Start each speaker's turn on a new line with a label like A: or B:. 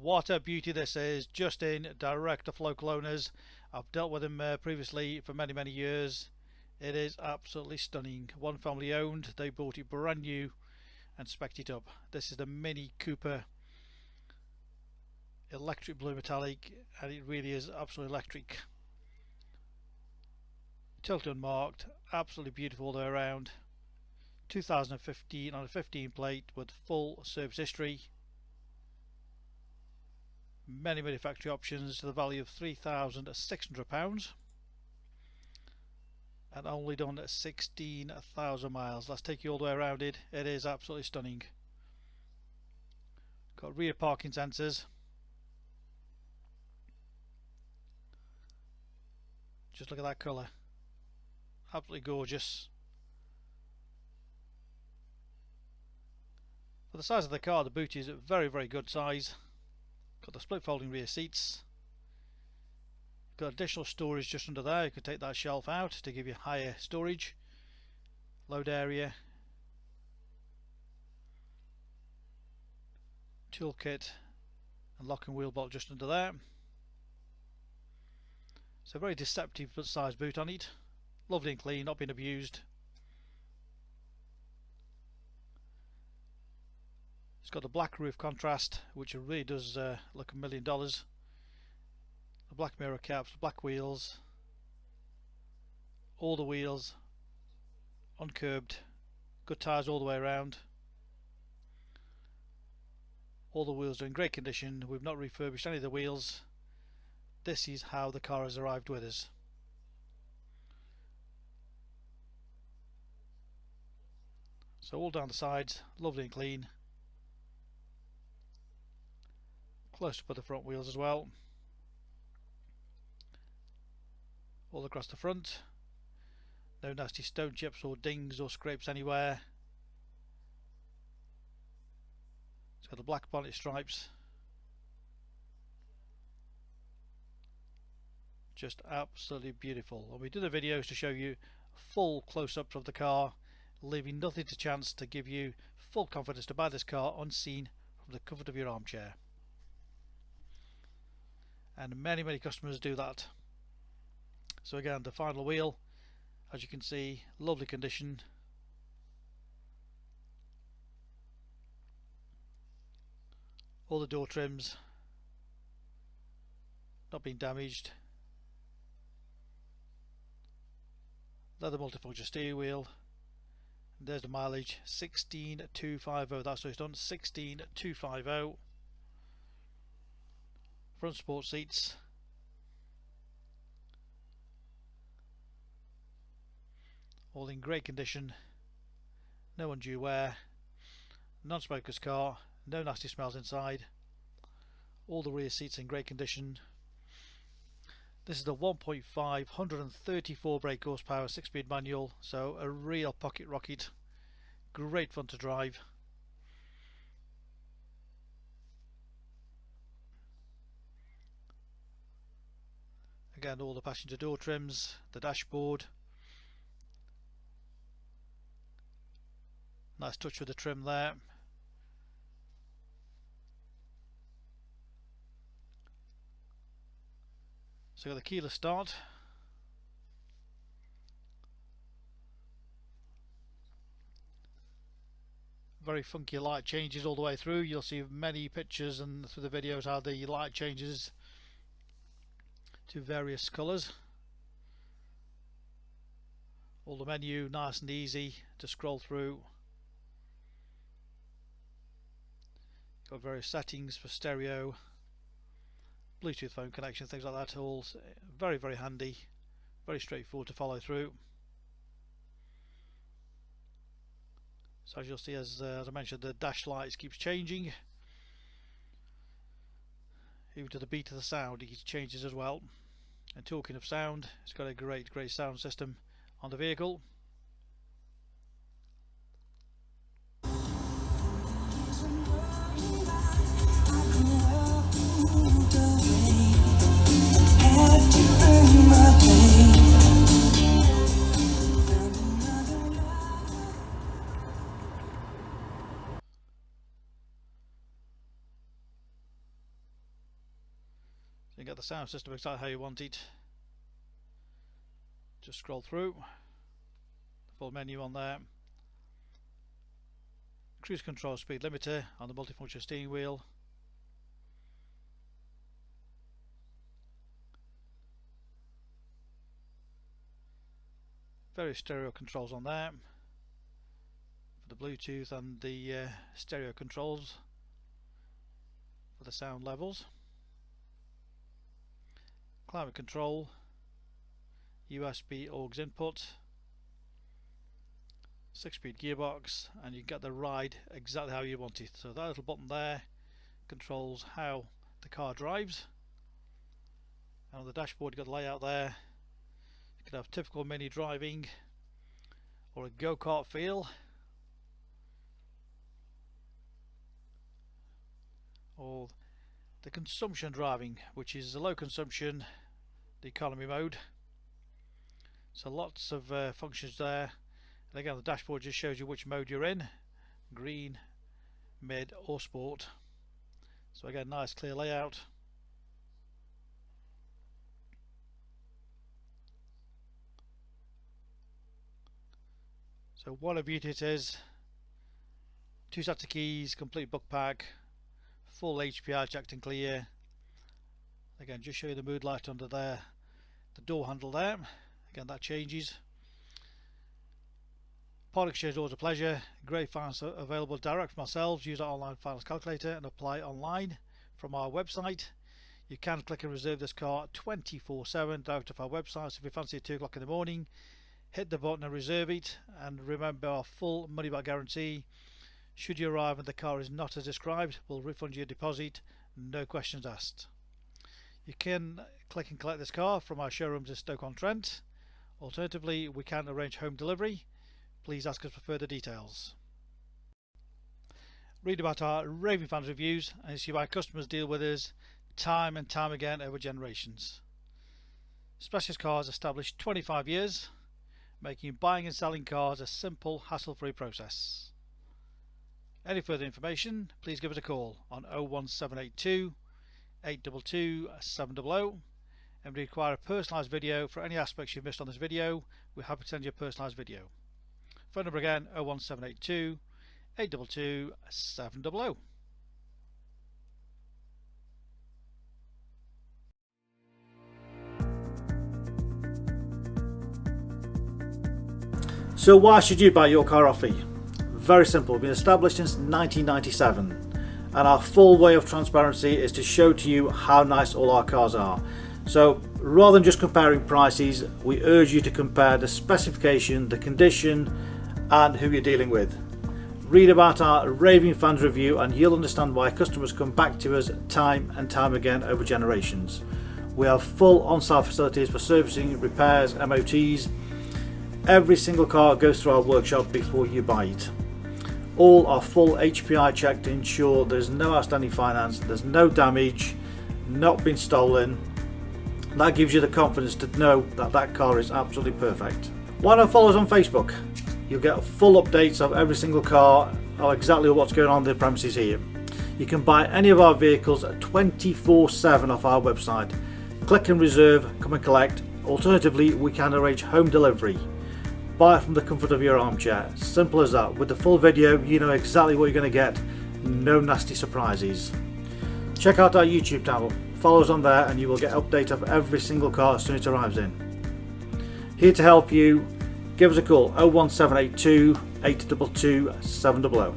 A: What a beauty this is, just in, direct to local owners. I've dealt with them previously for many years. It is absolutely stunning. One family owned, they bought it brand new and spec'd it up. This is the Mini Cooper electric blue metallic, and it really is absolutely electric. Tilted unmarked, absolutely beautiful all the way around. 2015 on a 15 plate with full service history. Many factory options to the value of £3,600 and only done 16,000 miles. Let's take you all the way around it. It is absolutely stunning. Got rear parking sensors. Just look at that colour. Absolutely gorgeous. For the size of the car, the boot is a very good size. Got the split folding rear seats. Got additional storage just under there. You could take that shelf out to give you higher storage. Load area. Toolkit and lock and wheel bolt just under there. So very deceptive but size boot on it. Lovely and clean, not been abused. It's got the black roof contrast, which really does look $1 million. The black mirror caps, black wheels, all the wheels uncurbed, good tyres all the way around. All the wheels are in great condition. We've not refurbished any of the wheels. This is how the car has arrived with us. So all down the sides, lovely and clean. Close up at the front wheels as well. All across the front. No nasty stone chips or dings or scrapes anywhere. It's got the black bonnet stripes. Just absolutely beautiful. And we do the videos to show you full close-ups of the car, leaving nothing to chance to give you full confidence to buy this car unseen from the comfort of your armchair. And many customers do that. So again, the final wheel, as you can see, lovely condition. All the door trims not been damaged. Leather multifunction steering wheel. And there's the mileage, 16,250. That's what it's done, 16,250. Front sport seats. All in great condition. No undue wear. Non-smoker's car. No nasty smells inside. All the rear seats in great condition. This is the 1.5 134 brake horsepower 6-speed manual, so a real pocket rocket. Great fun to drive. Again, all the passenger door trims, the dashboard. Nice touch with the trim there. So got the keyless start. Very funky light changes all the way through. You'll see many pictures and through the videos how the light changes to various colours. All the menu nice and easy to scroll through. Got various settings for stereo, Bluetooth phone connection, things like that. All very handy, very straightforward to follow through. So as you'll see, as I mentioned, the dash lights keeps changing. Even to the beat of the sound it changes as well. And talking of sound, it's got a great sound system on the vehicle. and get the sound system exactly how you want it. Just scroll through the full menu on there. Cruise control speed limiter on the multifunction steering wheel. Various stereo controls on there for the Bluetooth and the stereo controls for the sound levels. Climate control, USB aux input, 6-speed gearbox, and you can get the ride exactly how you want it. So that little button there controls how the car drives, and on the dashboard you've got the layout there. You could have typical mini driving or a go-kart feel, or the consumption driving, which is the low consumption, the economy mode. So lots of functions there, and again the dashboard just shows you which mode you're in: green, mid or sport. So again, nice clear layout. So what a beauty it is. 2 sets of keys, complete book pack, full HPI checked and clear. Again, just show you the mood light under there, the door handle there. Again, that changes. Part exchange is always a pleasure. Great finance available direct from ourselves. Use our online finance calculator and apply online from our website. You can click and reserve this car 24/7 direct off our website. So if you fancy at 2 o'clock in the morning, hit the button and reserve it. And remember our full money back guarantee. Should you arrive and the car is not as described, we'll refund your deposit, no questions asked. You can click and collect this car from our showrooms in Stoke on Trent. Alternatively, we can arrange home delivery. Please ask us for further details. Read about our raving fans reviews and see why customers deal with us time and time again over generations. Specialist Cars established 25 years, making buying and selling cars a simple, hassle-free process. Any further information, please give us a call on 01782 822 700. And if you require a personalised video for any aspects you've missed on this video, we're happy to send you a personalised video. Phone number again 01782 822 700. So why should you buy your car off me? Very simple. We've been established since 1997, and our full way of transparency is to show to you how nice all our cars are. So rather than just comparing prices, we urge you to compare the specification, the condition, and who you're dealing with. Read about our raving fans review and you'll understand why customers come back to us time and time again over generations. We have full on-site facilities for servicing, repairs, MOTs. Every single car goes through our workshop before you buy it. All are full HPI checked to ensure there's no outstanding finance, there's no damage, not been stolen. That gives you the confidence to know that that car is absolutely perfect. Why not follow us on Facebook? You'll get full updates of every single car, or exactly what's going on in the premises here. You can buy any of our vehicles 24/7 off our website. Click and reserve, come and collect. Alternatively, we can arrange home delivery. Buy it from the comfort of your armchair. Simple as that. With the full video, you know exactly what you're going to get. No nasty surprises. Check out our YouTube channel. Follow us on there and you will get updates of every single car as soon as it arrives in. Here to help you. Give us a call 01782 822 700.